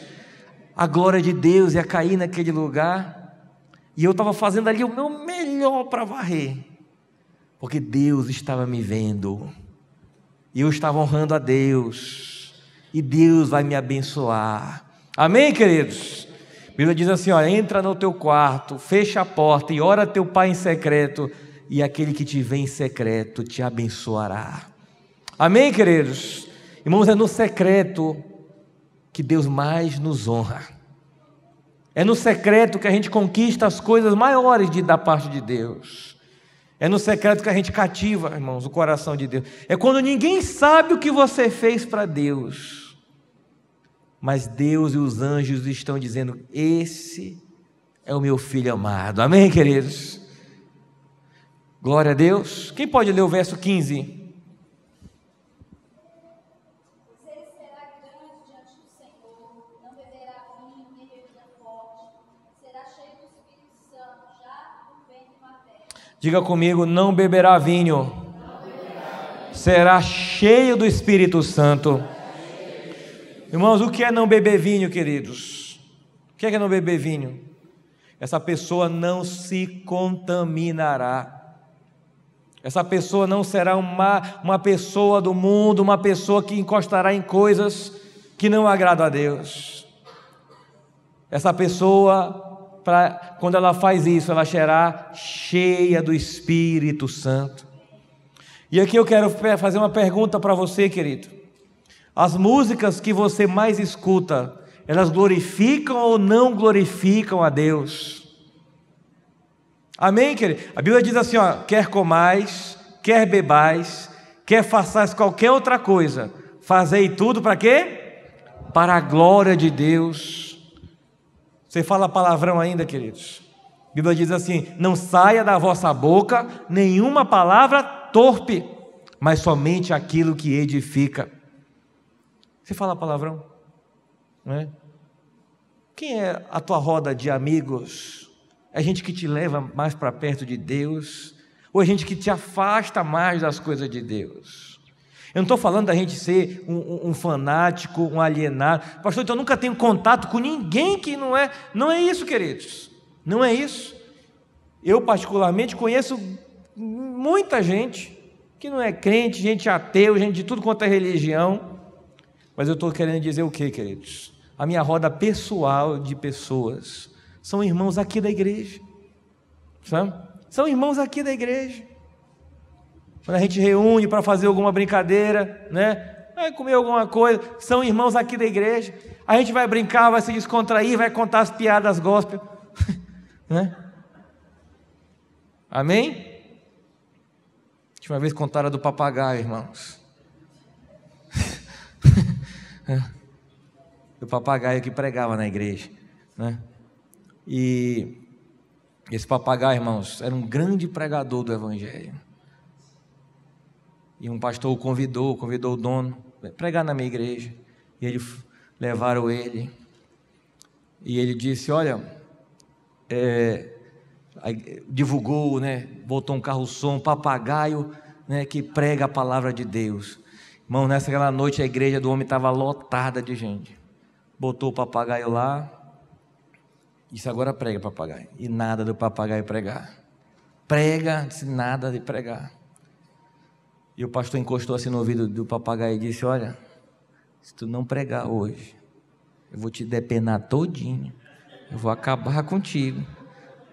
A glória de Deus ia cair naquele lugar, e eu estava fazendo ali o meu melhor para varrer, porque Deus estava me vendo, e eu estava honrando a Deus, e Deus vai me abençoar. Amém, queridos? A Bíblia diz assim: olha, entra no teu quarto, fecha a porta e ora a teu pai em secreto, e aquele que te vê em secreto te abençoará. Amém, queridos? Irmãos, é no secreto que Deus mais nos honra. É no secreto que a gente conquista as coisas maiores da parte de Deus. É no secreto que a gente cativa, irmãos, o coração de Deus. É quando ninguém sabe o que você fez para Deus, mas Deus e os anjos estão dizendo: esse é o meu filho amado. Amém, queridos? Glória a Deus. Quem pode ler o verso 15? Ele será grande diante do Senhor, não beberá vinho nem bebida forte, será cheio do Espírito Santo, já no ventre materno. Diga comigo: não beberá vinho, será cheio do Espírito Santo. Irmãos, o que é não beber vinho, queridos? O que é não beber vinho? Essa pessoa não se contaminará. Essa pessoa não será uma pessoa do mundo, uma pessoa que encostará em coisas que não agradam a Deus. Essa pessoa, quando ela faz isso, ela será cheia do Espírito Santo. E aqui eu quero fazer uma pergunta para você, querido. As músicas que você mais escuta, elas glorificam ou não glorificam a Deus? Amém, querido? A Bíblia diz assim, ó: quer comais, quer bebais, quer façais qualquer outra coisa, Fazei tudo para quê? Para a glória de Deus. Você fala palavrão ainda, queridos? A Bíblia diz assim: não saia da vossa boca nenhuma palavra torpe, mas somente aquilo que edifica. Você fala palavrão? Não é? Quem é a tua roda de amigos? É gente que te leva mais para perto de Deus? Ou é gente que te afasta mais das coisas de Deus? Eu não estou falando da gente ser um fanático, um alienado. Pastor, então eu nunca tenho contato com ninguém que não é. Não é isso, queridos. Não é isso. Eu particularmente conheço muita gente que não é crente, gente ateu, gente de tudo quanto é religião. Mas eu estou querendo dizer o quê, queridos? A minha roda pessoal de pessoas são irmãos aqui da igreja, sabe? São irmãos aqui da igreja. Quando a gente reúne para fazer alguma brincadeira, né? Vai comer alguma coisa, são irmãos aqui da igreja. A gente vai brincar, vai se descontrair, vai contar as piadas gospel, né? Amém? Última vez contaram do papagaio, irmãos. Do papagaio que pregava na igreja, né? E esse papagaio, irmãos, era um grande pregador do evangelho. E um pastor o convidou o dono a pregar na minha igreja. E levaram ele. E ele disse: olha, divulgou, né? Botou um carro-som, um papagaio, né? Que prega a palavra de Deus. Irmão, nessa noite a igreja do homem estava lotada de gente. Botou o papagaio lá. Disse: agora prega, papagaio. E nada do papagaio pregar. Prega, disse nada de pregar. E o pastor encostou assim no ouvido do papagaio e disse: olha, se tu não pregar hoje, eu vou te depenar todinho. Eu vou acabar contigo,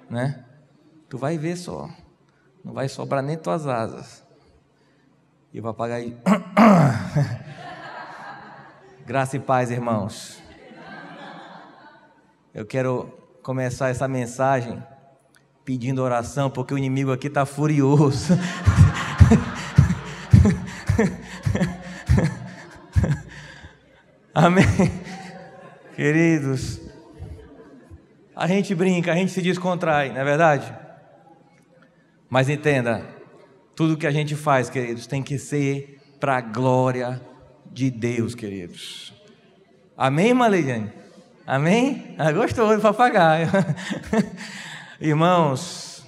né? Tu vai ver só. Não vai sobrar nem tuas asas. E o papagaio... Graça e paz, irmãos. Eu quero começar essa mensagem pedindo oração, porque o inimigo aqui está furioso. Amém? Queridos, a gente brinca, a gente se descontrai, não é verdade? Mas entenda, tudo que a gente faz, queridos, tem que ser para a glória de Deus, queridos. Amém, irmã Leiane? Amém? Gostou do papagaio. Irmãos,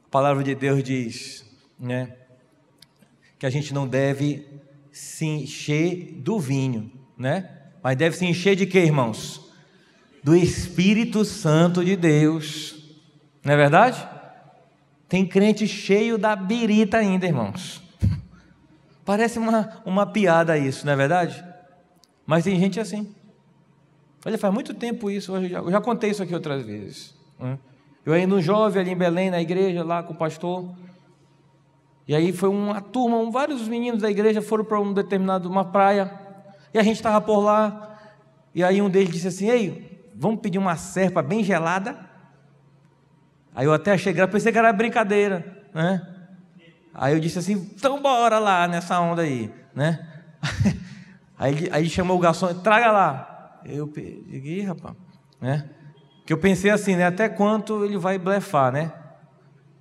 a palavra de Deus diz, né, que a gente não deve se encher do vinho, né? Mas deve se encher de quê, irmãos? Do Espírito Santo de Deus. Não é verdade? Tem crente cheio da birita ainda, irmãos. Parece uma piada isso, não é verdade? Mas tem gente assim. Olha, faz muito tempo isso, eu já contei isso aqui outras vezes. Eu ainda um jovem ali em Belém, na igreja, lá com o pastor. E aí foi uma turma, vários meninos da igreja foram para uma praia. E a gente estava por lá. E aí um deles disse assim: ei, vamos pedir uma serpa bem gelada? Aí eu até achei graça, pensei que era brincadeira, né? Aí eu disse assim: então bora lá nessa onda aí, né? Aí ele chamou o garçom: traga lá. Eu peguei, rapaz, né? Que eu pensei assim, né? Até quanto ele vai blefar, né?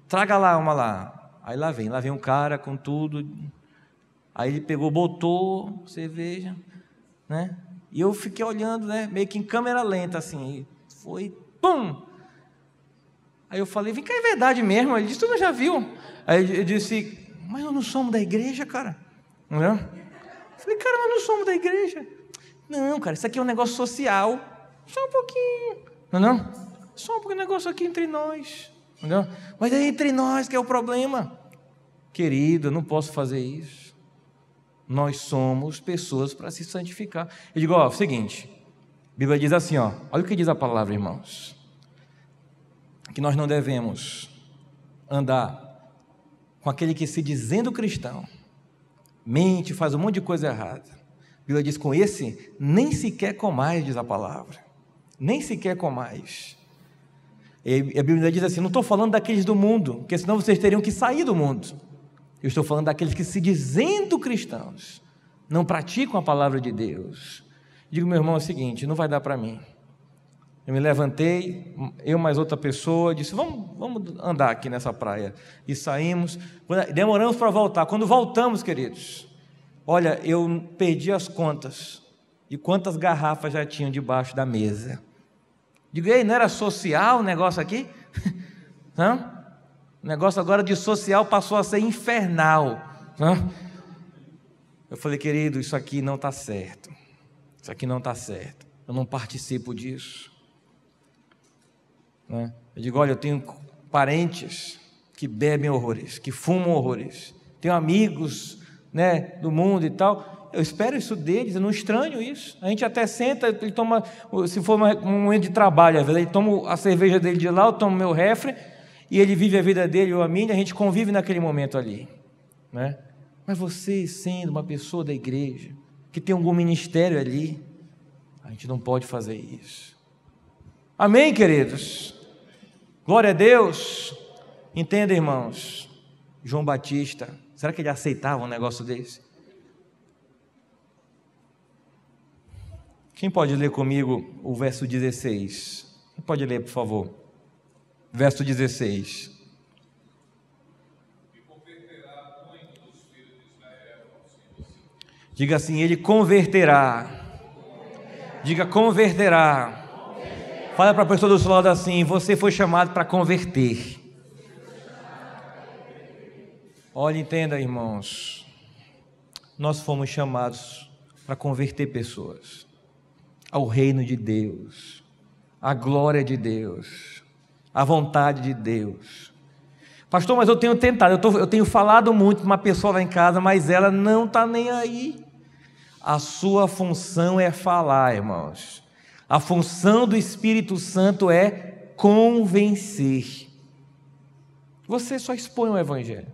Traga lá uma lá. Aí lá vem um cara com tudo. Aí ele pegou, botou cerveja, né? E eu fiquei olhando, né? Meio que em câmera lenta, assim. E foi, pum! Aí eu falei: vem cá, é verdade mesmo? Ele disse: tu não já viu? Aí eu disse: mas nós não somos da igreja, cara. Não é? Eu falei: cara, nós não somos da igreja. Não, cara, isso aqui é um negócio social. Só um pouquinho. Não? Só um negócio aqui entre nós. Entendeu? Mas é entre nós que é o problema. Querido, eu não posso fazer isso. Nós somos pessoas para se santificar. Eu digo: ó, é o seguinte, a Bíblia diz assim, ó, olha o que diz a palavra, irmãos, que nós não devemos andar com aquele que se dizendo cristão, mente, faz um monte de coisa errada. A Bíblia diz: com esse nem sequer comais, diz a palavra, nem sequer comais. E a Bíblia diz assim: não estou falando daqueles do mundo, porque senão vocês teriam que sair do mundo. Eu estou falando daqueles que se dizendo cristãos, não praticam a palavra de Deus. Digo, meu irmão, é o seguinte, não vai dar para mim. Eu me levantei, eu mais outra pessoa, disse, vamos andar aqui nessa praia. E saímos, demoramos para voltar. Quando voltamos, queridos, olha, eu perdi as contas de quantas garrafas já tinham debaixo da mesa. Digo, ei, não era social o negócio aqui? Hã? O negócio agora de social passou a ser infernal. Hã? Eu falei, querido, isso aqui não está certo. Isso aqui não está certo. Eu não participo disso. Né? Eu digo, olha, eu tenho parentes que bebem horrores, que fumam horrores. Tenho amigos, né, do mundo e tal. Eu espero isso deles, eu não estranho isso. A gente até senta, ele toma, se for um momento de trabalho, às vezes ele toma a cerveja dele de lá, eu tomo meu refri, e ele vive a vida dele ou a minha, a gente convive naquele momento ali. Né? Mas você, sendo uma pessoa da igreja, que tem algum ministério ali, a gente não pode fazer isso. Amém, queridos? Glória a Deus. Entenda, irmãos, João Batista, será que ele aceitava um negócio desse? Quem pode ler comigo o verso 16? Quem pode ler, por favor? Verso 16. Diga assim, ele converterá. Diga, converterá. Fala para a pessoa do seu lado assim, você foi chamado para converter. Olha, entenda, irmãos, nós fomos chamados para converter pessoas ao reino de Deus, à glória de Deus, à vontade de Deus. Pastor, mas eu tenho tentado, eu tenho falado muito com uma pessoa lá em casa, mas ela não está nem aí. A sua função é falar, irmãos. A função do Espírito Santo é convencer. Você só expõe o Evangelho.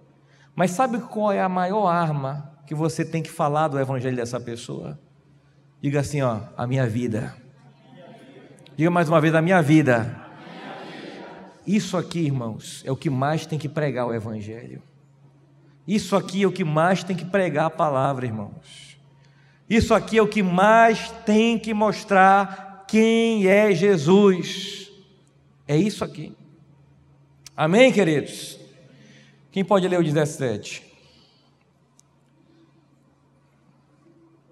Mas sabe qual é a maior arma que você tem que falar do Evangelho dessa pessoa? Diga assim, ó, a minha vida. Diga mais uma vez, a minha vida. Isso aqui, irmãos, é o que mais tem que pregar o Evangelho. Isso aqui é o que mais tem que pregar a palavra, irmãos. Isso aqui é o que mais tem que mostrar quem é Jesus. É isso aqui. Amém, queridos? Quem pode ler o 17?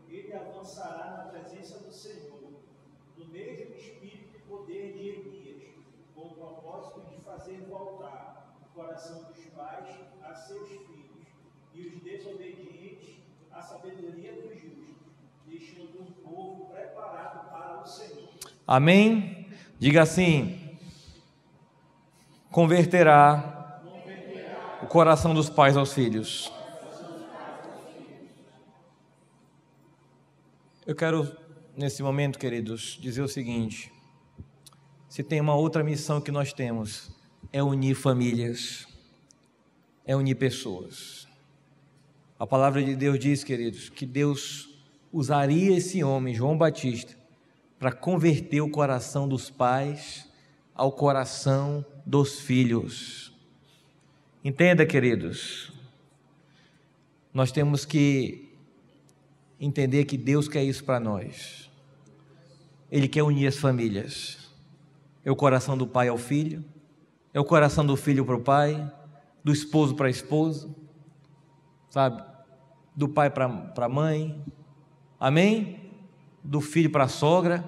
Ele avançará na presença do Senhor, no mesmo espírito e poder de Elias, com o propósito de fazer voltar o coração dos pais a seus filhos, e os desobedientes à sabedoria dos justos, deixando um povo preparado para o Senhor. Amém? Diga assim, converterá o coração dos pais aos filhos. Eu quero, nesse momento, queridos, dizer o seguinte: se tem uma outra missão que nós temos, é unir famílias, é unir pessoas. A palavra de Deus diz, queridos, que Deus usaria esse homem, João Batista, para converter o coração dos pais ao coração dos filhos. Entenda, queridos, nós temos que entender que Deus quer isso para nós. Ele quer unir as famílias. É o coração do pai ao filho, é o coração do filho para o pai, do esposo para a esposa, sabe? Do pai para a mãe, amém? Do filho para a sogra.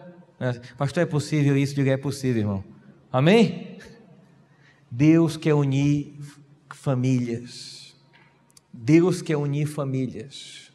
Pastor, é possível isso? Diga, é possível, irmão. Amém? Deus quer unir famílias. Deus quer unir famílias.